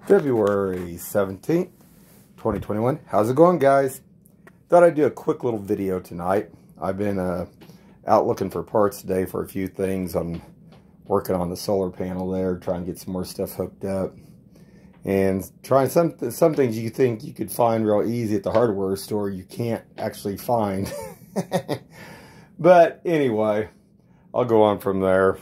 February 17th, 2021. How's it going, guys? Thought I'd do a quick little video tonight. I've been out looking for parts today for a few things. I'm working on the solar panel there, trying to get some more stuff hooked up. And trying some things you think you could find real easy at the hardware store, you can't actually find. But anyway, I'll go on from there.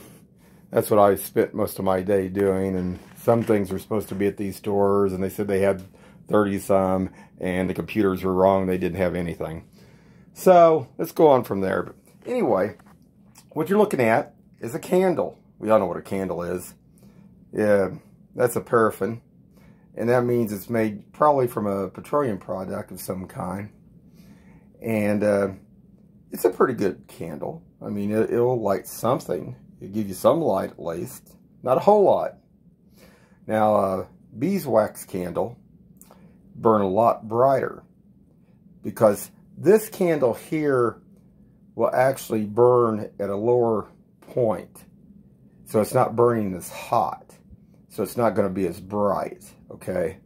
That's what I spent most of my day doing, and some things were supposed to be at these stores, and they said they had 30 some, and the computers were wrong, they didn't have anything. So, let's go on from there. But anyway, what you're looking at is a candle. We all know what a candle is. Yeah, that's a paraffin, and that means it's made probably from a petroleum product of some kind. And it's a pretty good candle. I mean, it'll light something. It'll give you some light at least. Not a whole lot. Now, beeswax candle burn a lot brighter, because this candle here will actually burn at a lower point. So it's not burning as hot. So it's not going to be as bright, okay?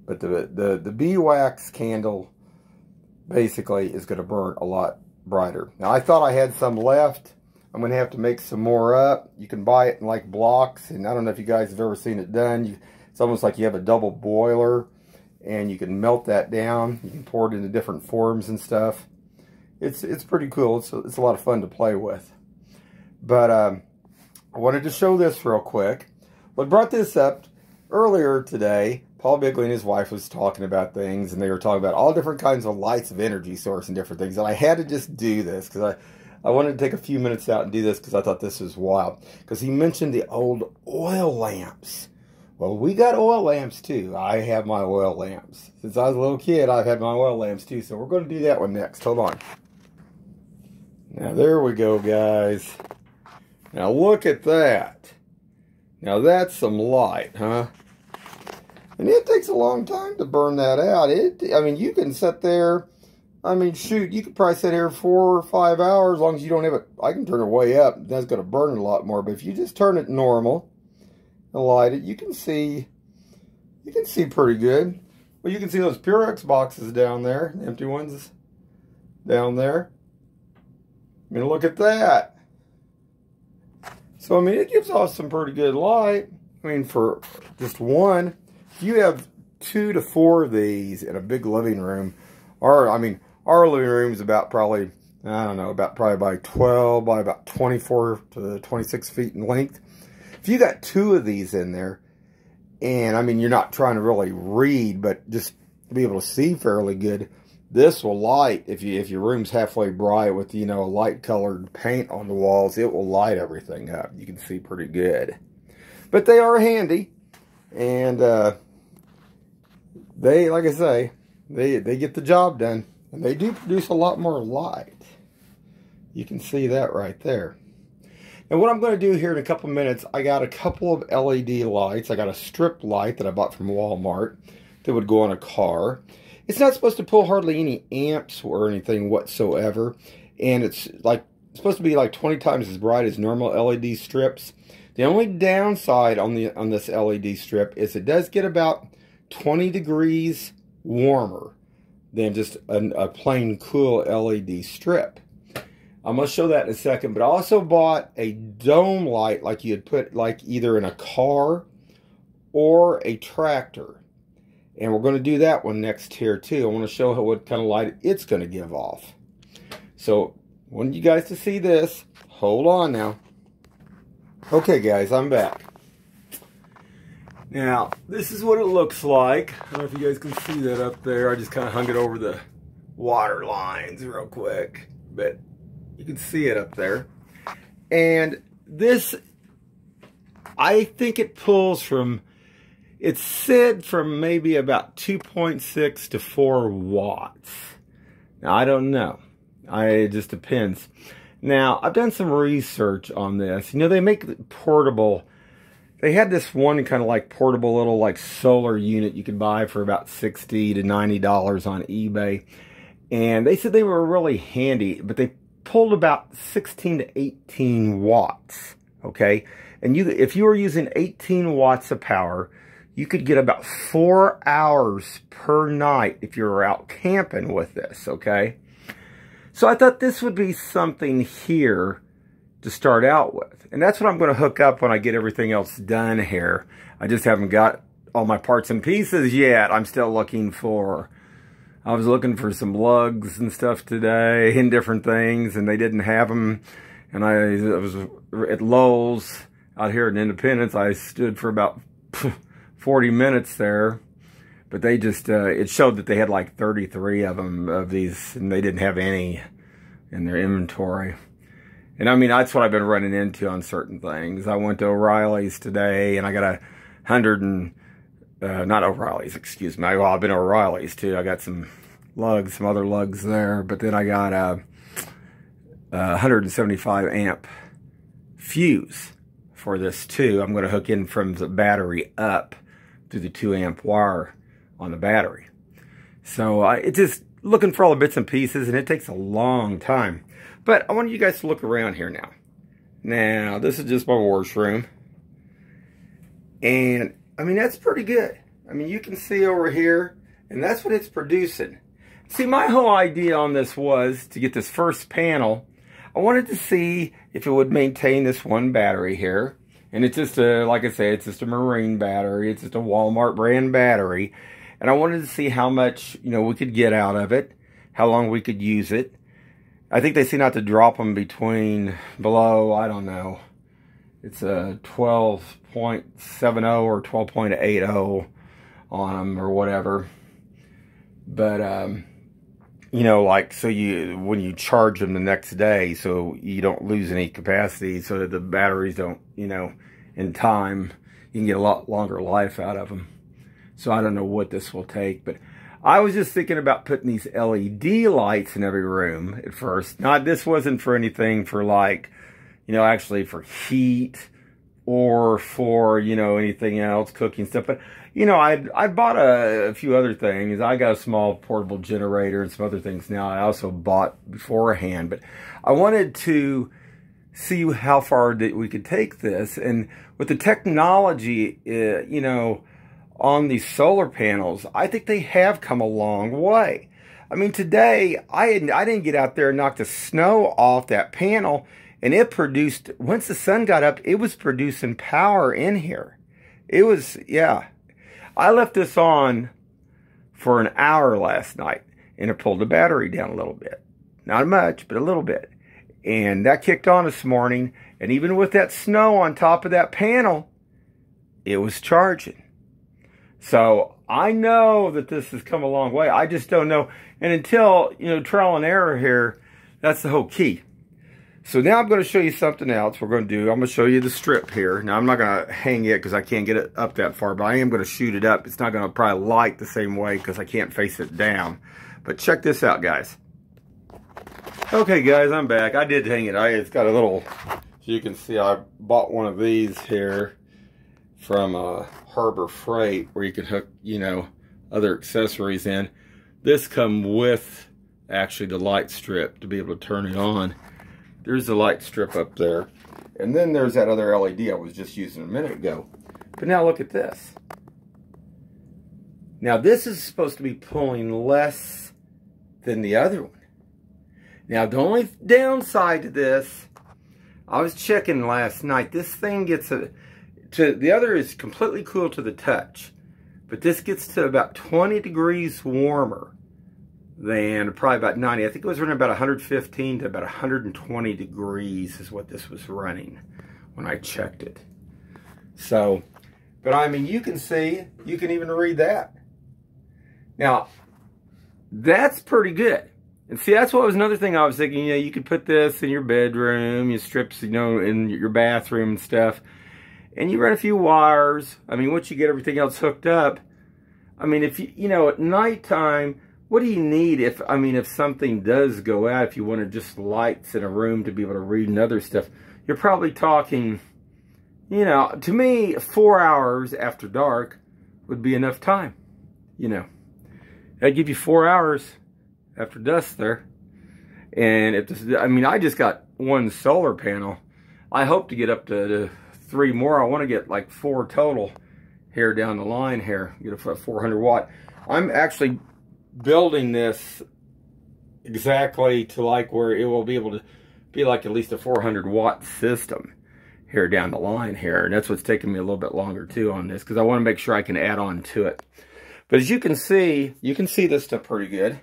But the beeswax candle basically is going to burn a lot brighter. Now, I thought I had some left. I'm going to have to make some more up. You can buy it in like blocks, and I don't know if you guys have ever seen it done. It's almost like you have a double boiler, and you can melt that down. You can pour it into different forms and stuff. It's pretty cool. It's a lot of fun to play with. But I wanted to show this real quick. What brought this up earlier today, Paul Bigley and his wife was talking about things, and they were talking about all different kinds of lights of energy source and different things. And I had to just do this because I wanted to take a few minutes out and do this because I thought this was wild. Because he mentioned the old oil lamps. Well, we got oil lamps too. I have my oil lamps. Since I was a little kid, I've had my oil lamps too. So we're going to do that one next. Hold on. Now there we go, guys. Now look at that. Now that's some light, huh? And it takes a long time to burn that out. I mean, you can sit there. I mean, shoot, you could probably sit here 4 or 5 hours, as long as you don't have it. I can turn it way up. That's going to burn it a lot more. But if you just turn it normal and light it, you can see pretty good. Well, you can see those Purex boxes down there, the empty ones down there. I mean, look at that. So, I mean, it gives off some pretty good light. I mean, for just one, if you have 2 to 4 of these in a big living room, or, I mean, our living room is about probably, I don't know, probably by 12 by about 24 to 26 feet in length. If you got 2 of these in there, and, I mean, you're not trying to really read, but just be able to see fairly good, this will light, if your room's halfway bright with, you know, light colored paint on the walls, it will light everything up. You can see pretty good. But they are handy, and they, like I say, they get the job done, and they do produce a lot more light. You can see that right there. And what I'm going to do here in a couple minutes, I got a couple of LED lights. I got a strip light that I bought from Walmart that would go on a car. It's not supposed to pull hardly any amps or anything whatsoever, and it's supposed to be like 20 times as bright as normal LED strips. The only downside on this LED strip is it does get about 20 degrees warmer than just a plain cool LED strip. I'm going to show that in a second, but I also bought a dome light like you'd put like either in a car or a tractor. And we're going to do that one next here too. I want to show what kind of light it's going to give off. So, I want you guys to see this. Hold on now. Okay guys, I'm back. Now, this is what it looks like. I don't know if you guys can see that up there. I just kind of hung it over the water lines real quick. But you can see it up there. And this, I think it pulls from, it's said from maybe about 2.6 to 4 watts. Now, I don't know. It just depends. Now, I've done some research on this. You know, they make portable. They had this one kind of like portable little like solar unit you could buy for about $60 to $90 on eBay. And they said they were really handy, but they pulled about 16 to 18 watts. Okay. And if you were using 18 watts of power, you could get about 4 hours per night if you're out camping with this, okay? So I thought this would be something here to start out with. And that's what I'm going to hook up when I get everything else done here. I just haven't got all my parts and pieces yet. I'm still looking for... I was looking for some lugs and stuff today and different things, and they didn't have them. And I was at Lowe's out here in Independence. I stood for about 40 minutes there, but they just, it showed that they had like 33 of them, of these, and they didn't have any in their inventory. And I mean, that's what I've been running into on certain things. I went to O'Reilly's today, and I got 100 and, not O'Reilly's, excuse me. Well, I've been to O'Reilly's too. I got some lugs, some other lugs there, but then I got a 175 amp fuse for this too. I'm going to hook in from the battery up through the 2 amp wire on the battery. So it's just looking for all the bits and pieces, and it takes a long time. But I want you guys to look around here now. Now, this is just my washroom. And, I mean, that's pretty good. I mean, you can see over here, and that's what it's producing. See, my whole idea on this was to get this first panel. I wanted to see if it would maintain this one battery here. And it's just a, like I say, it's just a Marine battery. It's just a Walmart brand battery. And I wanted to see how much, you know, we could get out of it, how long we could use it. I think they say not to drop them below, I don't know. It's a 12.70 or 12.80 on them or whatever. But, you know, like, so when you charge them the next day, so you don't lose any capacity, so that the batteries don't, you know, in time, you can get a lot longer life out of them. So I don't know what this will take, but I was just thinking about putting these LED lights in every room at first. Now, this wasn't for anything for like, you know, actually for heat or for, you know, anything else, cooking stuff. But, you know, I bought a few other things. I got a small portable generator and some other things now I also bought beforehand. But I wanted to see how far that we could take this. And with the technology, you know, on these solar panels, I think they have come a long way. I mean, today, I didn't get out there and knock the snow off that panel, and it produced, once the sun got up, it was producing power in here. It was, yeah. I left this on for an hour last night, and it pulled the battery down a little bit. Not much, but a little bit. And that kicked on this morning, and even with that snow on top of that panel, it was charging. So I know that this has come a long way. I just don't know. And until, you know, trial and error here, that's the whole key. So now I'm going to show you something else we're going to do. I'm going to show you the strip here. Now I'm not going to hang it because I can't get it up that far, but I am going to shoot it up. It's not going to probably light the same way because I can't face it down. But check this out, guys. Okay, guys, I'm back. I did hang it. It's got a little, so you can see I bought one of these here from Harbor Freight, where you can hook, you know, other accessories in. This come with actually the light strip to be able to turn it on. There's the light strip up there, and then there's that other LED I was just using a minute ago. But now look at this. Now this is supposed to be pulling less than the other one. Now the only downside to this, I was checking last night, this thing gets the other is completely cool to the touch, but this gets to about 20 degrees warmer than probably about 90. I think it was running about 115 to about 120 degrees is what this was running when I checked it. So, but I mean, you can see, you can even read that. Now, that's pretty good. And see, that's what was another thing I was thinking, you know, you could put this in your bedroom, your strips, you know, in your bathroom and stuff. And you run a few wires. I mean, once you get everything else hooked up, I mean, if you know, at nighttime, what do you need if, I mean, if something does go out, if you wanted just lights in a room to be able to read and other stuff, you're probably talking, you know, to me, 4 hours after dark would be enough time, you know. That'd give you 4 hours after dusk there. And if this, I mean, I just got one solar panel. I hope to get up to 3 more. I want to get like 4 total here down the line here. Get a 400 watt. I'm actually building this exactly to like where it will be able to be like at least a 400 watt system here down the line here. And that's what's taking me a little bit longer too on this, because I want to make sure I can add on to it. But as you can see this stuff pretty good.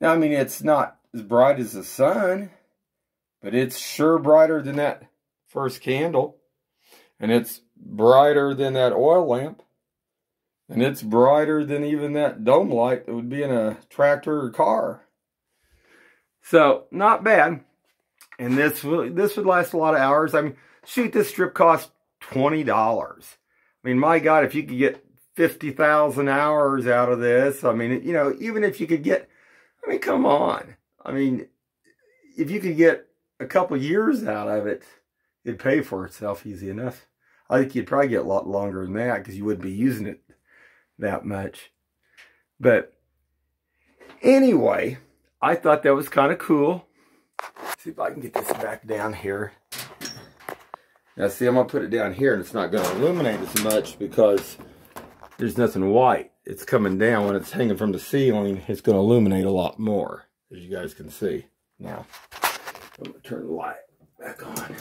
Now, I mean, it's not as bright as the sun, but it's sure brighter than that first candle. And it's brighter than that oil lamp. And it's brighter than even that dome light that would be in a tractor or car. So, not bad. And this would last a lot of hours. I mean, shoot, this strip cost $20. I mean, my God, if you could get 50,000 hours out of this, I mean, you know, even if you could get, I mean, come on. I mean, if you could get a couple years out of it, it'd pay for itself easy enough. I think you'd probably get a lot longer than that because you wouldn't be using it that much. But anyway, I thought that was kind of cool. See if I can get this back down here. Now see, I'm going to put it down here and it's not going to illuminate as much because there's nothing white. It's coming down. When it's hanging from the ceiling, it's going to illuminate a lot more, as you guys can see. Now, I'm going to turn the light back on.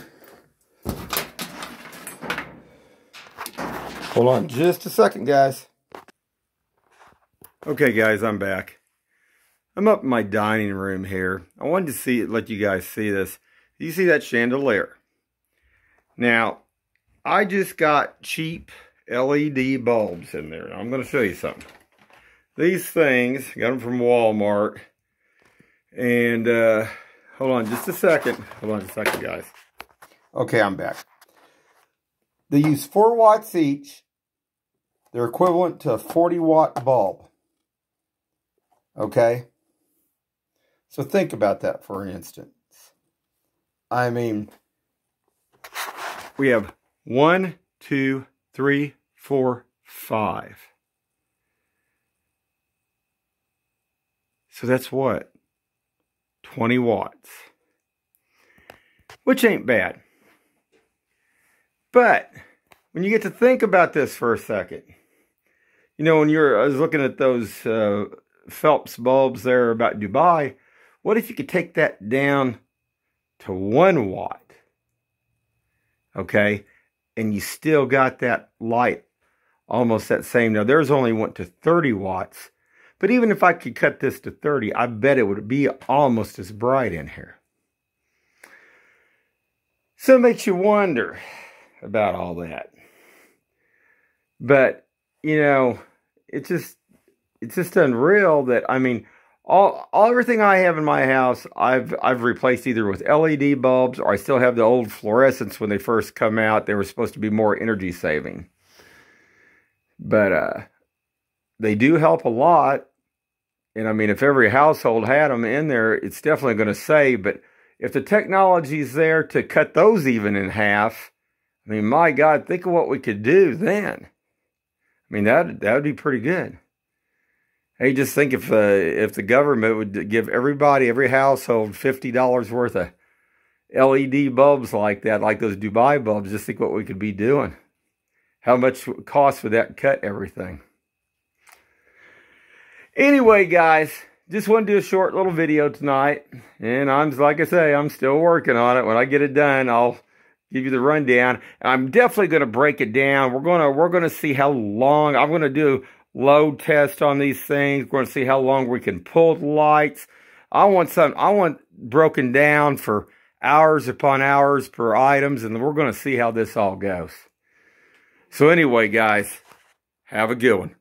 Hold on just a second, guys. Okay, guys, I'm back. I'm up in my dining room here. I wanted to let you guys see this. You see that chandelier? Now, I just got cheap LED bulbs in there. I'm going to show you something. These things, got them from Walmart. And, hold on just a second. Hold on just a second, guys. Okay, I'm back. They use 4 watts each. They're equivalent to a 40-watt bulb. Okay? So think about that for an instance. I mean, we have 1, 2, 3, 4, 5. So that's what? 20 watts. Which ain't bad. But when you get to think about this for a second, you know, I was looking at those Phelps bulbs there about Dubai. What if you could take that down to 1 watt? Okay, and you still got that light almost that same. Now, theirs only went to 30 watts. But even if I could cut this to 30, I bet it would be almost as bright in here. So it makes you wonder about all that. But, you know, it's just unreal that, I mean, everything I have in my house, I've replaced either with LED bulbs, or I still have the old fluorescents when they first come out. They were supposed to be more energy saving. But they do help a lot. And I mean, if every household had them in there, it's definitely going to save. But if the technology's there to cut those even in half, I mean, my God, think of what we could do then. I mean, that would be pretty good. Hey, just think if the government would give every household $50 worth of LED bulbs like that, like those Dubai bulbs, just think what we could be doing. How much cost would that cut everything? Anyway, guys, just want to do a short little video tonight. And like I say, I'm still working on it. When I get it done, I'll give you the rundown. I'm definitely going to break it down. We're going to see how long. I'm going to do load test on these things. We're going to see how long we can pull the lights. I want broken down for hours upon hours per items, and we're going to see how this all goes. So anyway, guys, have a good one.